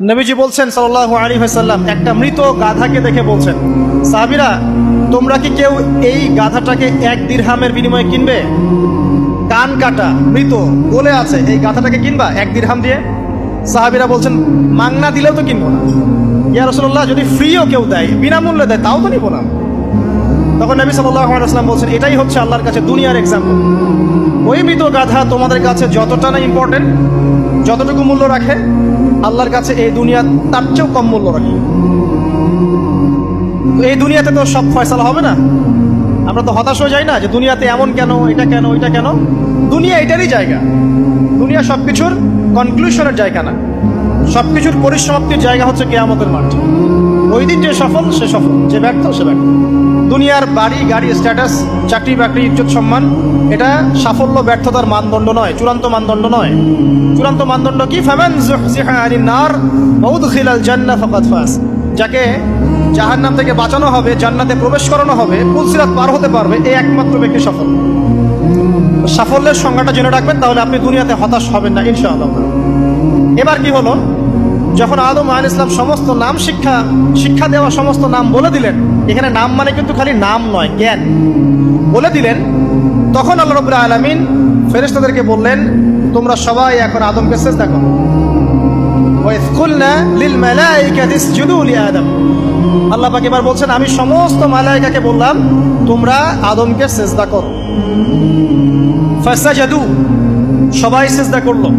নবীজি বলছেন সাল্লাল্লাহু আলাইহি ওয়াসাল্লাম, একটা মৃত গাধাকে দেখে বলছেন, সাহাবীরা তোমরা কি কেউ এই গাধাটাকে 1 দিরহামের বিনিময়ে কিনবে? কান কাটা, মৃত, গলে আছে, এই গাধাটাকে কিনবা 1 দিরহাম দিয়ে? সাহাবীরা বলছেন, মাংনা দিলেও তো কিনবো না। ইয়া রাসূলুল্লাহ, যদি ফ্রিও কেউ দেয়, বিনামূল্যে দেয়, তাও তো নিব না। তখন নবী সাল্লাল্লাহু আলাইহি ওয়াসাল্লাম বলছেন, এটাই হচ্ছে আল্লাহর কাছে দুনিয়ার এক্সাম্পল। ওই মৃত গাধা তোমাদের কাছে যতটা না ইম্পর্টেন্ট, যতটুকু মূল্য রাখে, আল্লাহর কাছে এই দুনিয়া তার চেয়েও কম মূল্য রাখে। এই দুনিয়াতে তো সব ফয়সালা হবে না। আমরা তো হতাশ হয়ে যাই না যে দুনিয়াতে এমন কেন, এটা কেন, ওইটা কেন। দুনিয়া এটারই জায়গা। দুনিয়া সবকিছুর কনক্লুশনের জায়গা না, সবকিছুর পরিসমাপ্তির জায়গা হচ্ছে কিয়ামতের মাঠ। ওই দিন যে সফল সে সফল, যে ব্যর্থ সে ব্যর্থ। দুনিয়ার বাড়ি গাড়ি, স্ট্যাটাস, চাকরি বাকরি, ইজ্জত সম্মান, এটা সাফল্য ব্যর্থতার মানদণ্ড নয়, চূড়ান্ত মানদণ্ড নয়। চূড়ান্ত মানদণ্ড কি? ফামান যুহজিহা আনিন নার ওয়া উদখিলাল জান্নাহ ফাকাদ ফাজ। যাকে জাহান্নাম থেকে বাঁচানো হবে, জান্নাতে প্রবেশ করানো হবে, পুলসিরাত পার হতে পারবে, এই একমাত্র ব্যক্তি সফল। সাফল্যের সংজ্ঞাটা জেনে রাখবেন, তাহলে আপনি দুনিয়াতে হতাশ হবেন না ইনশাআল্লাহ। এবার কি হলো, যখন আদম আলাইহিস সালাম সমস্ত নাম শিক্ষা দেওয়া সমস্ত নাম বলে দিলেন, এখানে নাম মানে কিন্তু খালি নাম নয়, জ্ঞান বলে দিলেন, তখন আল্লাহ রাব্বুল আলামিন ফেরেশতাদেরকে বললেন, তোমরা সবাই এখন আদমকে সিজদা করো। ওয়া ইয কুলনা লিল মালাইকাতি ইসজুদু লি আদম। আল্লাহ পাক এবার বলছেন, আমি সমস্ত মালায়েকাকে বললাম তোমরা আদমকে সিজদা করো। ফাসাজাদু, সবাই সিজদা করলো,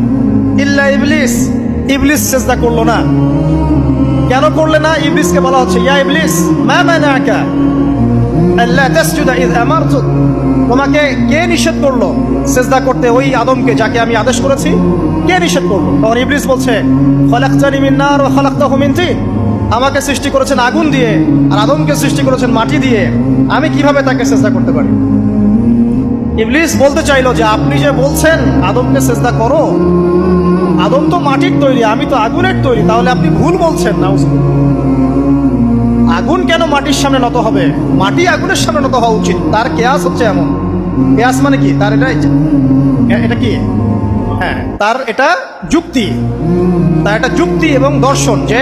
ইল্লা ইবলিস, ইবলিস সিজদা করলো না। কেন করলে না? ইবলিসকে বলা হচ্ছে, ইয়া ইবলিস মা মানাকা আল্লা তাসজুদা ইয আমারতুক। তোমাকে কে নিষেধ করলো সিজদা করতে ওই আদমকে, যাকে আমি আদেশ করেছি? কে নিষেধ করলো? তখন ইবলিস বলছে, খলাকতানি মিন নার ওয়া খলাকতাহু মিন তিন। আমাকে সৃষ্টি করেছেন আগুন দিয়ে, আর আদমকে সৃষ্টি করেছেন মাটি দিয়ে, আমি কিভাবে তাকে সিজদা করতে পারি? ইবলিস বলতে চাইলো যে আপনি যে বলছেন আদমকে সিজদা করো, আদম তো মাটির তৈরি, আমি তো আগুনের তৈরি, তাহলে আপনি ভুল বলছেন। নাউজুবিল্লাহ। আগুন কেন মাটির সামনে নত হবে? মাটি আগুনের সামনে নত হওয়া উচিত। তার কেয়াস হচ্ছে এমন। কেয়াস মানে কি? তার এটা কি? হ্যাঁ, তার এটা যুক্তি। তার এটা যুক্তি এবং দর্শন যে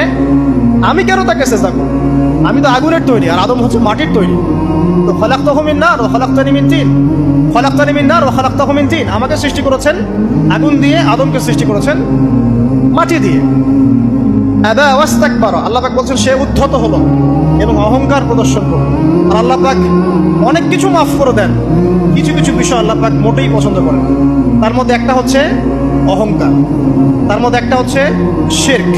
আমি কেন তাকে সিজদা করব? আমি তো আগুনের তৈরি, আর আদম হচ্ছে মাটির তৈরি। তো খলাকতাহু মিন নার ওয়া খলাকতানি মিন তিন। খলাকতানি মিন নার ওয়া খলাকতাহু মিন তিন। আমাকে সৃষ্টি করেছেন আগুন দিয়ে, আদমকে সৃষ্টি করেছেন মাটি দিয়ে। আবা ওয়াস্তাকবারা, আল্লাহ পাক বলছেন সে উদ্ধত হলো এবং অহংকার প্রদর্শন করলো। আর আল্লাহ পাক অনেক কিছু মাফ করে দেন, কিছু কিছু বিষয় আল্লাহ পাক মোটেই পছন্দ করেন। তার মধ্যে একটা হচ্ছে অহংকার, তার মধ্যে একটা হচ্ছে শিরক।